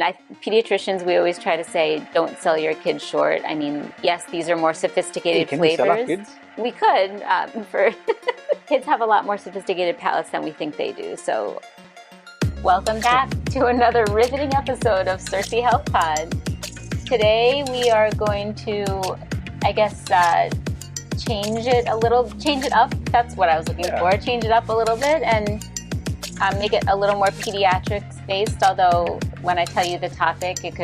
Pediatricians, we always try to say, don't sell your kids short. I mean, yes, these are more sophisticated can flavors. We sell our kids? We could. For kids have a lot more sophisticated palates than we think they do. So welcome back to another riveting episode of Circee Health Pod. Today we are going to, change it up. That's what I was looking for. Change it up a little bit and make it a little more pediatrics based. Although when I tell you the topic, it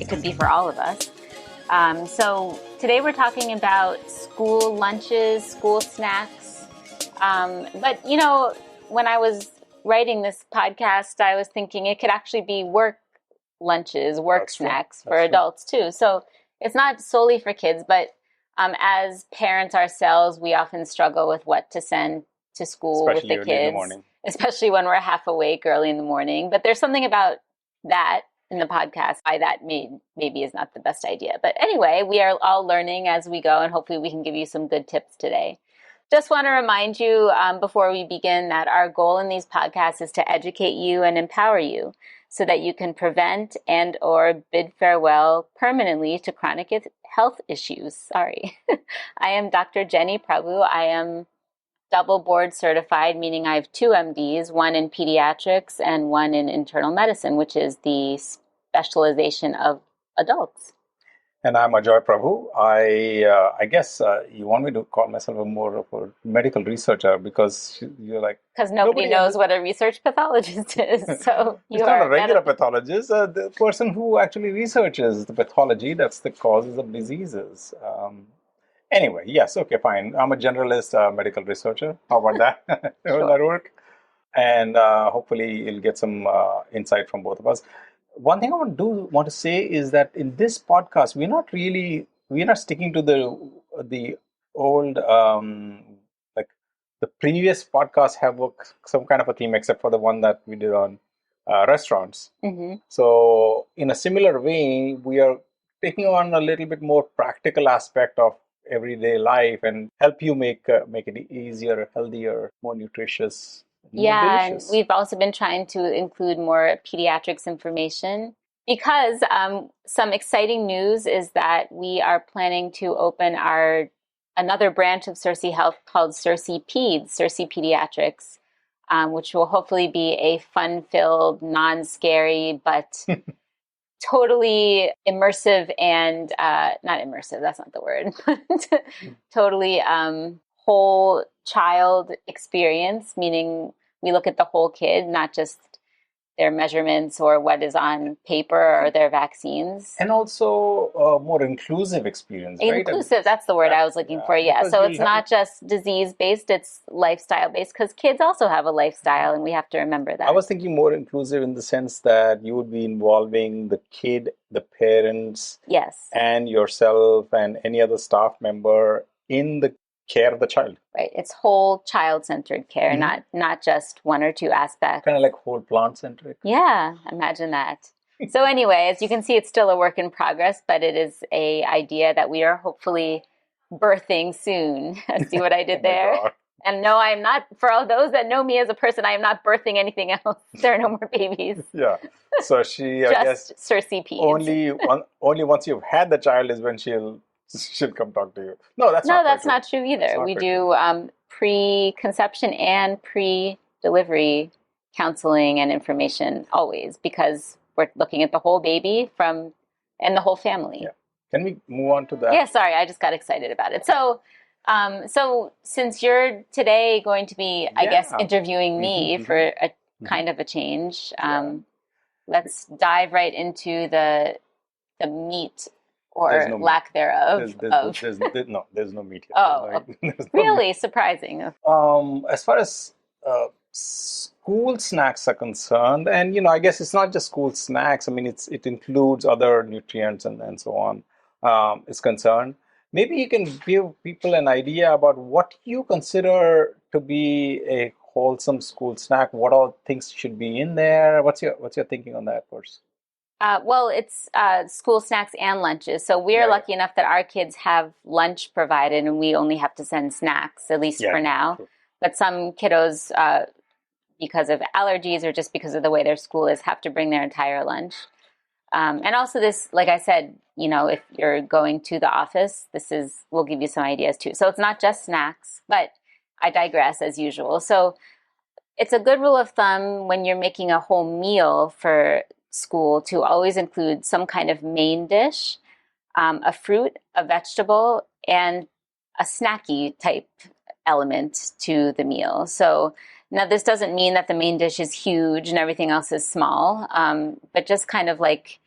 could be for all of us. So today we're talking about school lunches, school snacks. But when I was writing this podcast, I was thinking it could actually be work lunches, work snacks for adults too. So it's not solely for kids, but as parents ourselves, we often struggle with what to send to school with the kids, especially when we're half awake early in the morning. But there's something about that in the podcast why that maybe is not the best idea. But anyway, we are all learning as we go, and hopefully we can give you some good tips today. Just want to remind you before we begin that our goal in these podcasts is to educate you and empower you so that you can prevent and or bid farewell permanently to chronic health issues. I am Dr. Ajoy Prabhu. I am double board certified, meaning I have 2 MDs, one in pediatrics and one in internal medicine, which is the specialization of adults. And I'm Ajoy Prabhu. I guess you want me to call myself more of a medical researcher because you're like... Because nobody knows what a research pathologist is. So it's not a regular pathologist, the person who actually researches the pathology, that's the causes of diseases. Anyway, yes, okay, fine. I'm a generalist medical researcher. How about that? Will that work? And hopefully you'll get some insight from both of us. One thing I want to say is that in this podcast, we're not sticking to the old, like the previous podcasts have some kind of a theme, except for the one that we did on restaurants. Mm-hmm. So in a similar way, we are taking on a little bit more practical aspect of everyday life and help you make it easier, healthier, more nutritious. Yeah, and we've also been trying to include more pediatrics information because some exciting news is that we are planning to open another branch of Circee Health called Circee Pediatrics, which will hopefully be a fun-filled, non-scary, but totally immersive and not immersive, that's not the word, but totally whole child experience, meaning we look at the whole kid, not just their measurements or what is on paper or their vaccines. And also a more inclusive experience, right? Inclusive, that's the word I was looking for, yeah. So it's not just disease-based, it's lifestyle-based, because kids also have a lifestyle, and we have to remember that. I was thinking more inclusive in the sense that you would be involving the kid, the parents, yes, and yourself and any other staff member in the care of the child. Right. It's whole child-centered care, mm-hmm. not just one or two aspects. Kind of like whole plant-centric. Yeah, imagine that. So anyway, as you can see, it's still a work in progress, but it is an idea that we are hopefully birthing soon. See what I did there? And no, I'm not, for all those that know me as a person, I am not birthing anything else. There are no more babies. Yeah. So she, I guess, Circee Peds. Only once you've had the child is when she'll come talk to you. No, that's not true either. We do pre-conception and pre-delivery counseling and information always because we're looking at the whole baby and the whole family. Yeah. Can we move on to that? Yeah, sorry, I just got excited about it. So since you're today going to be, I guess, interviewing me for a kind of a change, let's dive right into the meat or lack thereof. There's no meat here. Oh, really surprising. As far as school snacks are concerned, and I guess it's not just school snacks. I mean, it includes other nutrients and so on. Is concerned. Maybe you can give people an idea about what you consider to be a wholesome school snack. What all things should be in there? What's your thinking on that first? Well, it's school snacks and lunches. So we're lucky enough that our kids have lunch provided and we only have to send snacks, at least for now. True. But some kiddos, because of allergies or just because of the way their school is, have to bring their entire lunch. And also this, like I said, if you're going to the office, we'll give you some ideas too. So it's not just snacks, but I digress as usual. So it's a good rule of thumb when you're making a whole meal for school to always include some kind of main dish, a fruit, a vegetable, and a snacky type element to the meal. So now this doesn't mean that the main dish is huge and everything else is small, but just kind of like,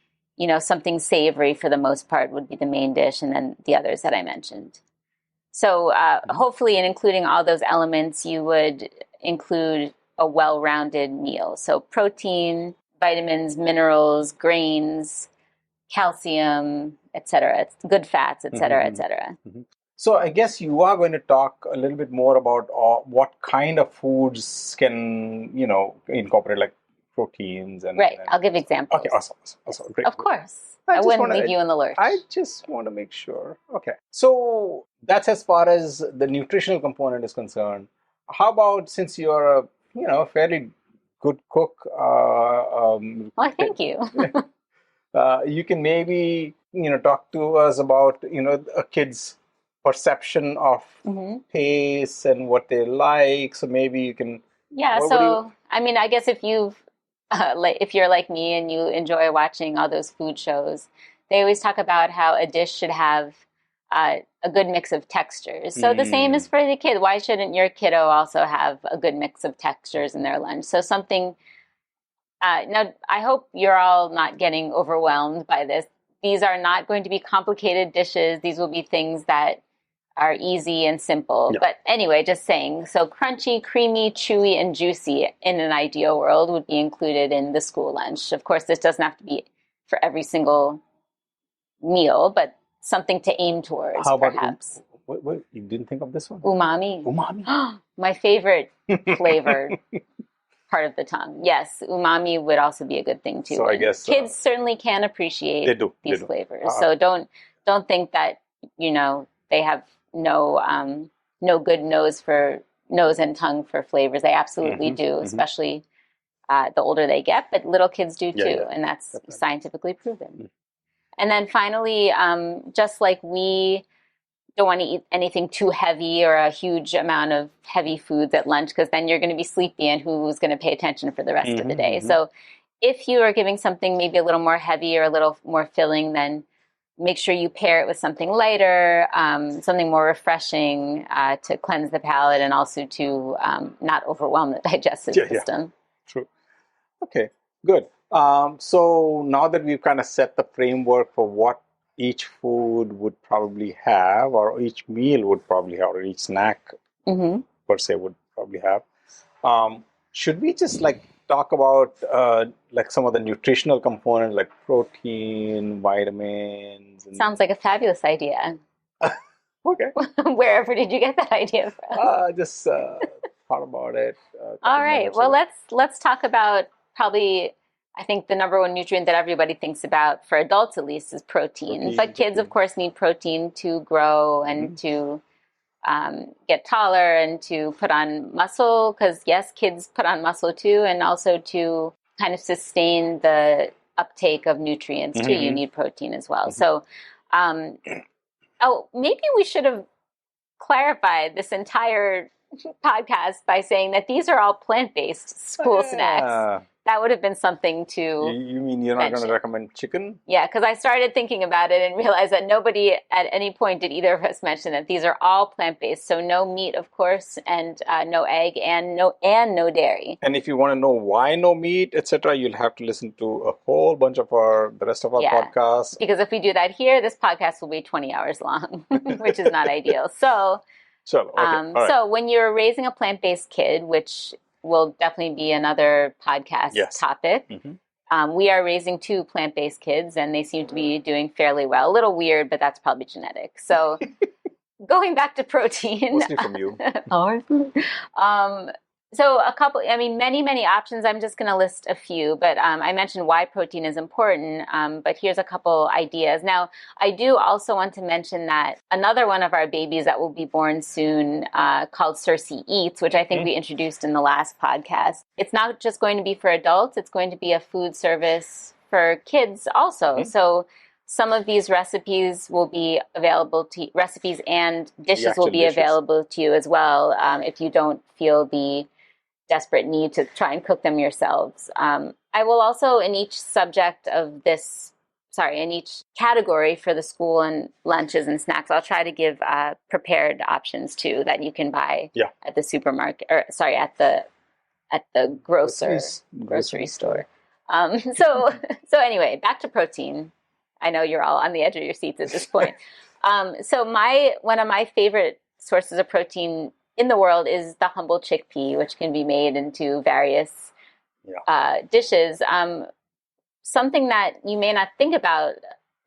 something savory for the most part would be the main dish, and then the others that I mentioned. So hopefully in including all those elements, you would include a well-rounded meal. So protein, vitamins, minerals, grains, calcium, etc., good fats, etc., etc. So I guess you are going to talk a little bit more about what kind of foods can, incorporate like proteins and... Right. I'll give examples. Okay, awesome. Great. Of course. I wouldn't leave you in the lurch. I just want to make sure. Okay. So that's as far as the nutritional component is concerned. How about, since you're a fairly good cook... well, thank you. you can maybe, talk to us about, a kid's perception of taste and what they like. So maybe you can... Yeah, I guess if if you're like me and you enjoy watching all those food shows, they always talk about how a dish should have a good mix of textures. So the same is for the kid. Why shouldn't your kiddo also have a good mix of textures in their lunch? So something... now, I hope you're all not getting overwhelmed by this. These are not going to be complicated dishes. These will be things that are easy and simple. Yeah. But anyway, just saying, so crunchy, creamy, chewy, and juicy in an ideal world would be included in the school lunch. Of course, this doesn't have to be for every single meal, but something to aim towards, perhaps. What, you didn't think of this one? Umami. Umami? My favorite flavor part of the tongue. Yes, umami would also be a good thing too. So I guess kids certainly can appreciate these flavors. So don't think that they have no good nose and tongue for flavors. They absolutely do, especially the older they get. But little kids do too, and that's scientifically proven. And then finally, just like we don't want to eat anything too heavy or a huge amount of heavy foods at lunch, because then you're going to be sleepy and who's going to pay attention for the rest of the day. So if you are giving something maybe a little more heavy or a little more filling, then make sure you pair it with something lighter, something more refreshing to cleanse the palate and also to not overwhelm the digestive system. Yeah. True. Okay, good. So now that we've kind of set the framework for what each food would probably have, or each meal would probably have, or each snack per se would probably have, should we just talk about some of the nutritional components like protein, vitamins? Sounds like a fabulous idea. Okay. Wherever did you get that idea from? I just thought about it. All right. Well, let's talk about probably... I think the number one nutrient that everybody thinks about, for adults at least, is protein. But kids, of course, need protein to grow and to get taller and to put on muscle. Because, yes, kids put on muscle too, and also to kind of sustain the uptake of nutrients too. You need protein as well. So, maybe we should have clarified this entire podcast by saying that these are all plant-based school snacks. That would have been something to... You mean you're not going to recommend chicken? Yeah, because I started thinking about it and realized that nobody at any point did either of us mention that these are all plant-based. So no meat, of course, and no egg, and no dairy. And if you want to know why no meat, etc., you'll have to listen to a whole bunch of the rest of our podcasts. Because if we do that here, this podcast will be 20 hours long, which is not ideal. So when you're raising a plant-based kid, which will definitely be another podcast topic. We are raising 2 plant-based kids, and they seem to be doing fairly well. A little weird, but that's probably genetic. So going back to protein. Mostly from you. So many options. I'm just going to list a few, but I mentioned why protein is important, but here's a couple ideas. Now, I do also want to mention that another one of our babies that will be born soon, called Circee Eats, which I think we introduced in the last podcast. It's not just going to be for adults. It's going to be a food service for kids also. So some of these recipes will be available to recipes and dishes will be available to you as well if you don't feel the desperate need to try and cook them yourselves. I will also, in each category for the school and lunches and snacks, I'll try to give prepared options too that you can buy at the supermarket, at the grocery store. So anyway, back to protein. I know you're all on the edge of your seats at this point. So one of my favorite sources of protein in the world is the humble chickpea, which can be made into various dishes. Something that you may not think about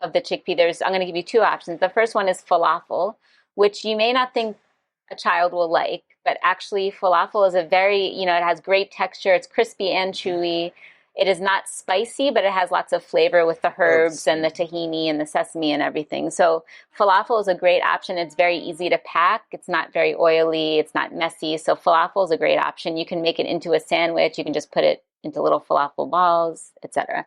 of the chickpea, I'm going to give you two options. The first one is falafel, which you may not think a child will like, but actually falafel is it has great texture. It's crispy and chewy. It is not spicy, but it has lots of flavor with the herbs and the tahini and the sesame and everything. So falafel is a great option. It's very easy to pack. It's not very oily. It's not messy. So falafel is a great option. You can make it into a sandwich. You can just put it into little falafel balls, etc.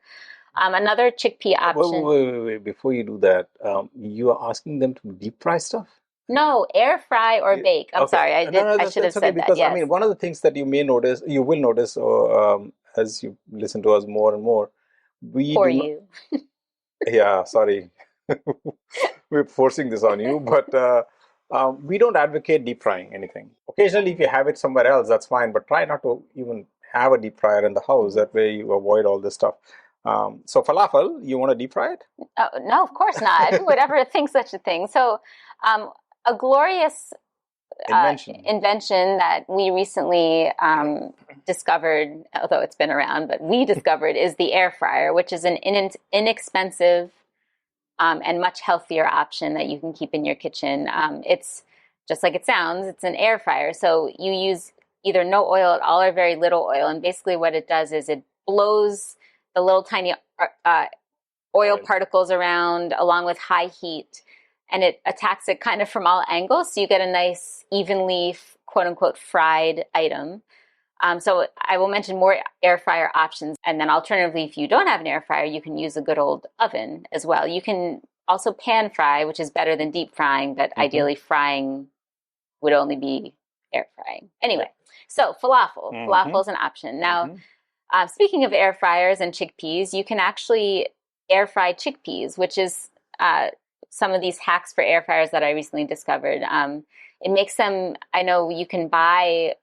Another chickpea option. Wait. Before you do that, you are asking them to deep fry stuff? No, air fry or bake. I'm sorry, I should have said that. Because I mean, one of the things that you will notice, as you listen to us more and more, yeah, sorry, we're forcing this on you, but we don't advocate deep frying anything. Occasionally, if you have it somewhere else, that's fine, but try not to even have a deep fryer in the house. That way, you avoid all this stuff. So falafel, you want to deep fry it? No, of course not. Who would ever think such a thing? So a glorious invention that we recently discovered, although it's been around, but we discovered is the air fryer, which is an inexpensive and much healthier option that you can keep in your kitchen. It's just like it sounds, it's an air fryer. So you use either no oil at all or very little oil. And basically what it does is it blows the little tiny oil particles around along with high heat, and it attacks it kind of from all angles. So you get a nice, evenly, quote unquote, fried item. So I will mention more air fryer options. And then alternatively, if you don't have an air fryer, you can use a good old oven as well. You can also pan fry, which is better than deep frying, but ideally frying would only be air frying. Anyway, so falafel. Falafel is an option. Now, speaking of air fryers and chickpeas, you can actually air fry chickpeas, which is some of these hacks for air fryers that I recently discovered. It makes them, I know you can buy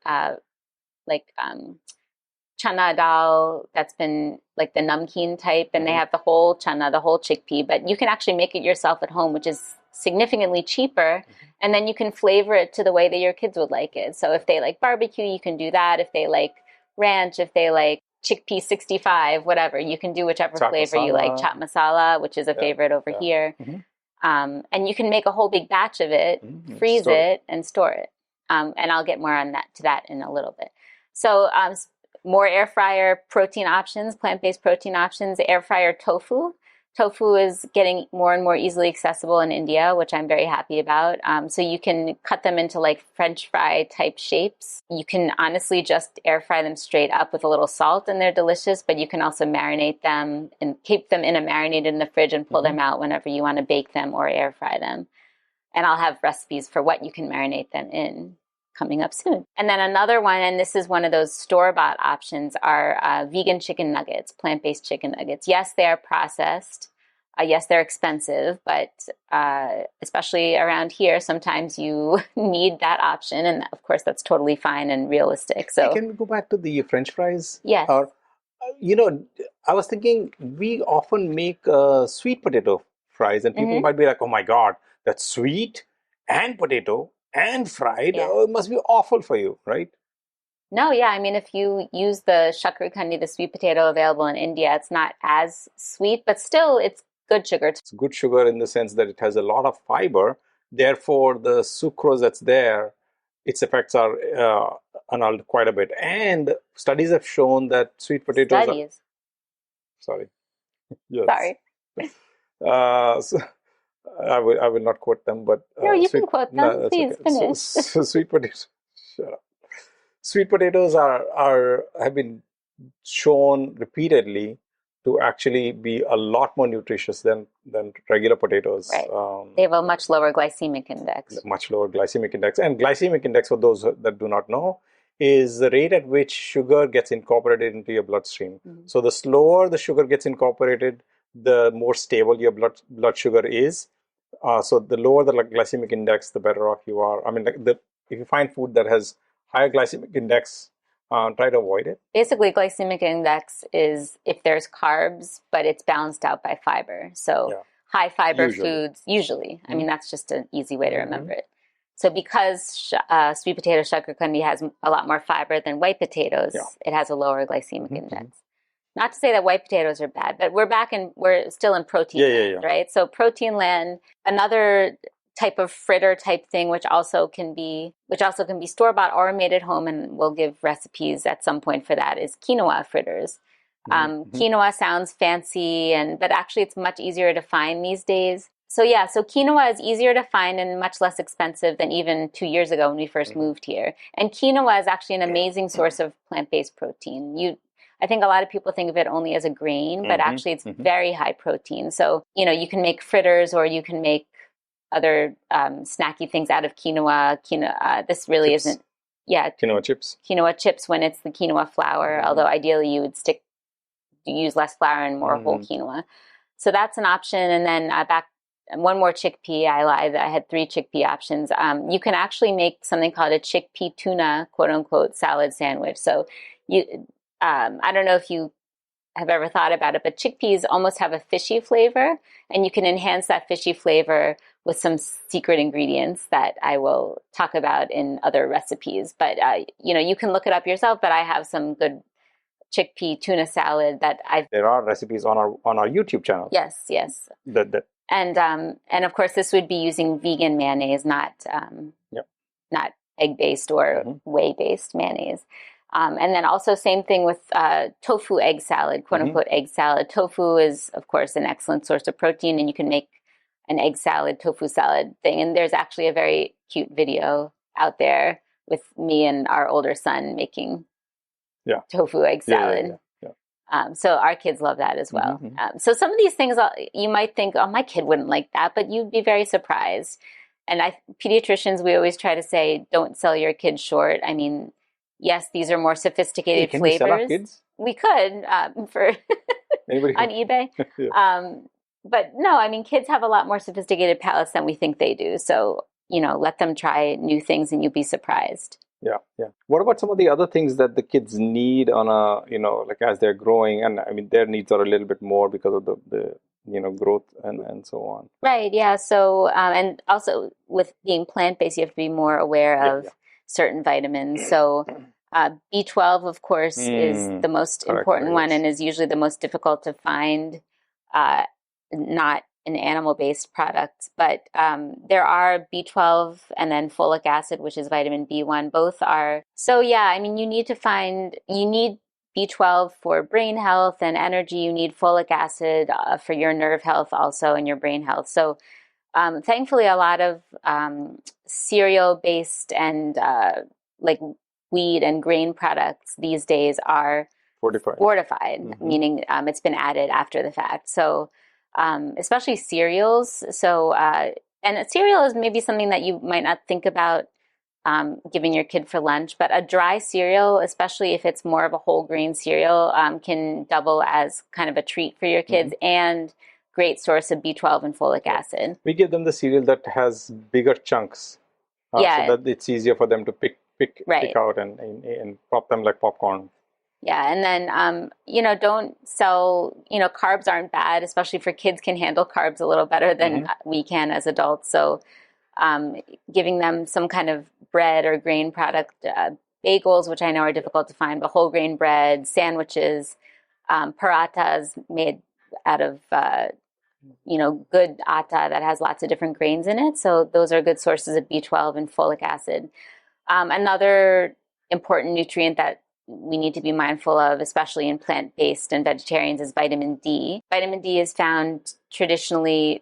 chana dal that's been like the namkeen type, and they have the whole chana, the whole chickpea, but you can actually make it yourself at home, which is significantly cheaper. And then you can flavor it to the way that your kids would like it. So if they like barbecue, you can do that. If they like ranch, if they like chickpea 65, whatever, you can do whichever flavor you like. Chaat masala, which is a favorite over here. And you can make a whole big batch of it, freeze it, and store it. And I'll get more on that in a little bit. So more air fryer protein options, plant-based protein options, air fryer tofu. Tofu is getting more and more easily accessible in India, which I'm very happy about. So you can cut them into like French fry type shapes. You can honestly just air fry them straight up with a little salt and they're delicious, but you can also marinate them and keep them marinated in the fridge and pull them out whenever you want to bake them or air fry them. And I'll have recipes for what you can marinate them in coming up soon. And then another one, and this is one of those store-bought options, are vegan chicken nuggets, plant-based chicken nuggets. Yes, they are processed. Yes, they're expensive, but especially around here, sometimes you need that option. And of course, that's totally fine and realistic. So can we go back to the French fries? Yes. Or, I was thinking we often make sweet potato fries, and people might be like, oh my God, that's sweet and potato and fried. Yeah. Oh, it must be awful for you, right? No, yeah. I mean, if you use the shakar kandi, the sweet potato available in India, it's not as sweet, but still it's good sugar. It's good sugar in the sense that it has a lot of fiber. Therefore, the sucrose that's there, its effects are annulled quite a bit. And studies have shown that sweet potatoes Sorry. Yes. Sorry. So I will not quote them, but no, you can quote them. No, please finish. So sweet potatoes. Shut up. Sweet potatoes have been shown repeatedly to actually be a lot more nutritious than regular potatoes. Right. They have a much lower glycemic index. Much lower glycemic index. And glycemic index, for those that do not know, is the rate at which sugar gets incorporated into your bloodstream. So the slower the sugar gets incorporated, the more stable your blood sugar is. So the lower the glycemic index, the better off you are. I mean, if you find food that has higher glycemic index, try to avoid it. Basically, glycemic index is if there's carbs, but it's balanced out by fiber. So high fiber foods, usually. I mean, that's just an easy way to remember it. So because sweet potato shakarkandi has a lot more fiber than white potatoes, it has a lower glycemic index. Not to say that white potatoes are bad, but we're still in protein land, right? So protein land, another type of fritter type thing, which also can be store-bought or made at home, and we'll give recipes at some point for that, is quinoa fritters. Quinoa sounds fancy, but actually it's much easier to find these days. So quinoa is easier to find and much less expensive than even 2 years ago when we first moved here. And quinoa is actually an amazing source of plant-based protein. I think a lot of people think of it only as a grain, but actually it's very high protein. So, you can make fritters, or you can make other snacky things out of quinoa. This really isn't, quinoa chips. Quinoa chips when it's the quinoa flour, although ideally you would use less flour and more whole quinoa. So that's an option. And then one more chickpea. I lied. I had 3 chickpea options. You can actually make something called a chickpea tuna, quote unquote, salad sandwich. So I don't know if you have ever thought about it, but chickpeas almost have a fishy flavor, and you can enhance that fishy flavor with some secret ingredients that I will talk about in other recipes. But, you can look it up yourself, but I have some good chickpea tuna salad that There are recipes on our YouTube channel. Yes. And of course, this would be using vegan mayonnaise, not egg-based or whey-based mayonnaise. And then also same thing with tofu egg salad, quote unquote egg salad. Tofu is, of course, an excellent source of protein, and you can make an egg salad, tofu salad thing. And there's actually a very cute video out there with me and our older son making tofu egg salad. So our kids love that as well. So some of these things you might think, oh, my kid wouldn't like that, but you'd be very surprised. And pediatricians, we always try to say, don't sell your kids short. I mean, yes, these are more sophisticated flavors. Can we sell our kids? We could for on eBay. But no, I mean, kids have a lot more sophisticated palates than we think they do. So, let them try new things and you'll be surprised. Yeah. What about some of the other things that the kids need on like as they're growing? And I mean, their needs are a little bit more because of the growth and so on. Right. Yeah. So, and also with being plant-based, you have to be more aware of certain vitamins. So B12, of course, is the most important one and is usually the most difficult to find, not an animal-based product. But there are B12 and then folic acid, which is vitamin B1. Both are. So, I mean, you need B12 for brain health and energy. You need folic acid for your nerve health also and your brain health. So thankfully, a lot of cereal-based and like wheat and grain products these days are fortified, meaning it's been added after the fact. So especially cereals. So and a cereal is maybe something that you might not think about giving your kid for lunch, but a dry cereal, especially if it's more of a whole grain cereal, can double as kind of a treat for your kids and great source of B12 and folic acid. We give them the cereal that has bigger chunks, so that it's easier for them to pick out and pop them like popcorn. Yeah, and then don't sell. Carbs aren't bad, especially for kids can handle carbs a little better than we can as adults. So, giving them some kind of bread or grain product, bagels, which I know are difficult to find, but whole grain bread, sandwiches, parathas made out of good atta that has lots of different grains in it. So those are good sources of B12 and folic acid. Another important nutrient that we need to be mindful of, especially in plant-based and vegetarians, is vitamin D. Vitamin D is found traditionally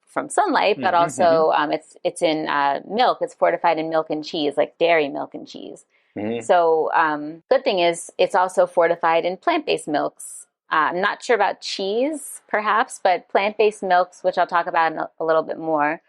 from sunlight, but also it's in milk. It's fortified in milk and cheese, like dairy milk and cheese. So good thing is it's also fortified in plant-based milks I'm not sure about cheese, perhaps, but plant-based milks, which I'll talk about in a little bit more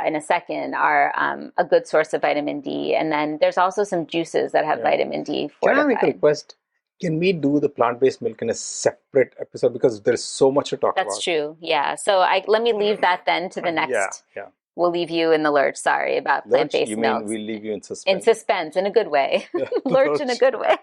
in a second, are a good source of vitamin D. And then there's also some juices that have vitamin D Can I fortified. make a request? Can we do the plant-based milk in a separate episode because there's so much to talk about? That's true. Yeah. So let me leave that then to the next. Yeah. We'll leave you in the lurch. Sorry about plant-based You milks. mean we'll leave you in suspense? In suspense, in a good way. Lurch in a good way.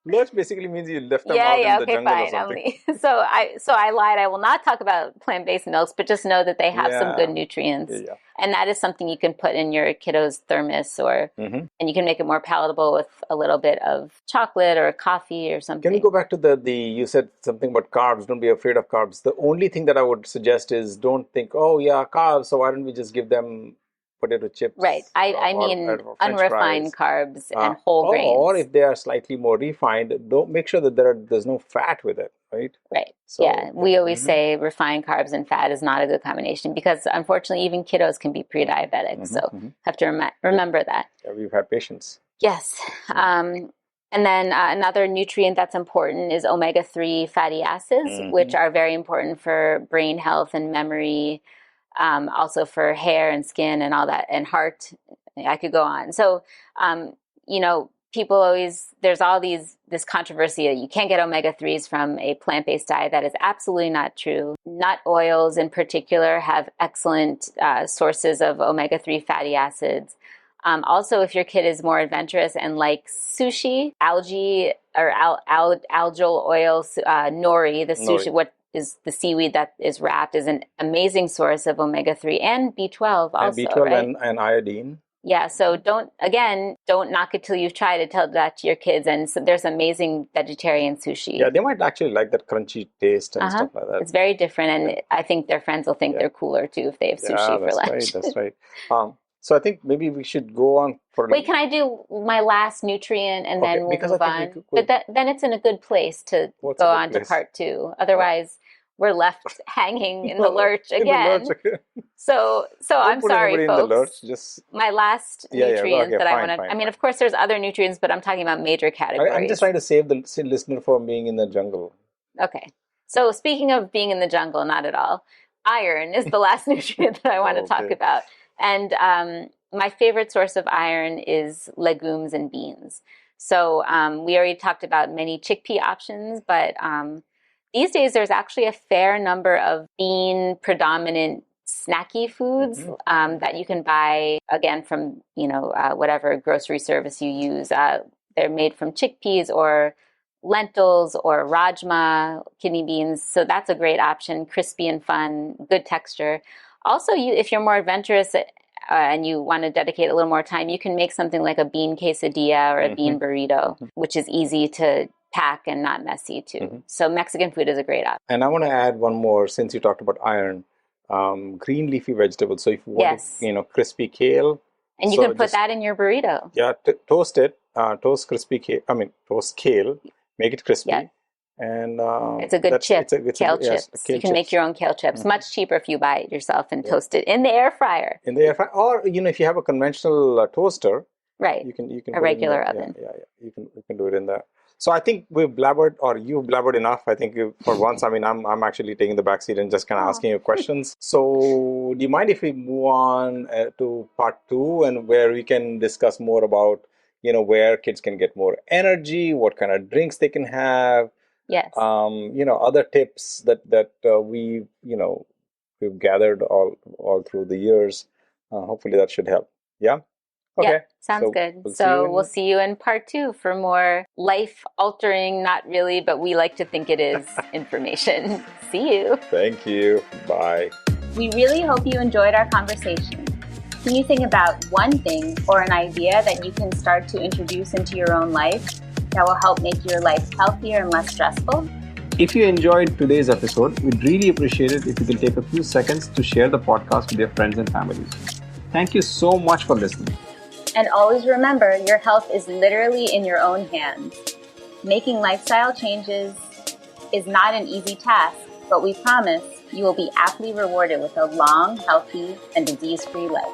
Lurch basically means you left them out in the jungle or something. So I lied. I will not talk about plant-based milks, but just know that they have some good nutrients. Yeah. And that is something you can put in your kiddo's thermos and you can make it more palatable with a little bit of chocolate or coffee or something. Can we go back to the you said something about carbs, don't be afraid of carbs. The only thing that I would suggest is don't think, oh yeah, carbs, so why don't we just give them potato chips? Right. I mean unrefined carbs and whole grains. Or if they are slightly more refined, don't make sure that there's no fat with it, right? Right. So, we always say refined carbs and fat is not a good combination because unfortunately even kiddos can be pre-diabetic. So have to remember that. Yeah, we've had patients. Yes. And then another nutrient that's important is omega-3 fatty acids, which are very important for brain health and memory. Also for hair and skin and all that, and heart. I could go on. So, people always, there's all this controversy that you can't get omega-3s from a plant-based diet. That is absolutely not true. Nut oils in particular have excellent sources of omega-3 fatty acids. Also, if your kid is more adventurous and likes sushi, algae or algal oil, nori, the sushi, what is the seaweed that is wrapped, is an amazing source of omega-3 and B12 also. And B12 right? and iodine. Yeah, so don't knock it till you've tried it. Tell that to your kids. And so there's amazing vegetarian sushi. Yeah, they might actually like that crunchy taste and stuff like that. It's very different, and I think their friends will think they're cooler too if they have sushi for lunch. That's right. So I think maybe we should go on for. Wait, can I do my last nutrient and then we'll move on? But then it's in a good place to go on to part 2. Otherwise, we're left hanging in the lurch again. So I'm sorry, folks. My last nutrients that I want to. I mean, of course, there's other nutrients, but I'm talking about major categories. I'm just trying to save the listener from being in the jungle. Okay. So speaking of being in the jungle, not at all. Iron is the last nutrient that I want to talk about. And my favorite source of iron is legumes and beans. So we already talked about many chickpea options, but these days there's actually a fair number of bean predominant snacky foods that you can buy, again, from whatever grocery service you use. They're made from chickpeas or lentils or rajma, kidney beans. So that's a great option, crispy and fun, good texture. Also, if you're more adventurous and you want to dedicate a little more time, you can make something like a bean quesadilla or a bean burrito, which is easy to pack and not messy too. So Mexican food is a great option. And I want to add one more, since you talked about iron, green leafy vegetables. So if you want, crispy kale. And you can put that in your burrito. Yeah, toast it, toast kale, make it crispy. Yeah. And it's a good chip, kale chips. You can make your own kale chips. Much cheaper if you buy it yourself and toast it in the air fryer. Or if you have a conventional toaster, right? You can a regular oven. Yeah. You can do it in there. So I think we've blabbered, or you've blabbered enough. I think for once, I mean, I'm actually taking the back seat and just kind of asking you questions. So do you mind if we move on to part 2 and where we can discuss more about where kids can get more energy, what kind of drinks they can have. Yes. Other tips that we've gathered all through the years. Hopefully that should help. Yeah. Okay. Yeah, sounds good. We'll see you in part 2 for more life-altering, not really, but we like to think it is information. See you. Thank you. Bye. We really hope you enjoyed our conversation. Can you think about one thing or an idea that you can start to introduce into your own life that will help make your life healthier and less stressful? If you enjoyed today's episode, we'd really appreciate it if you can take a few seconds to share the podcast with your friends and families. Thank you so much for listening. And always remember, your health is literally in your own hands. Making lifestyle changes is not an easy task, but we promise you will be aptly rewarded with a long, healthy, and disease-free life.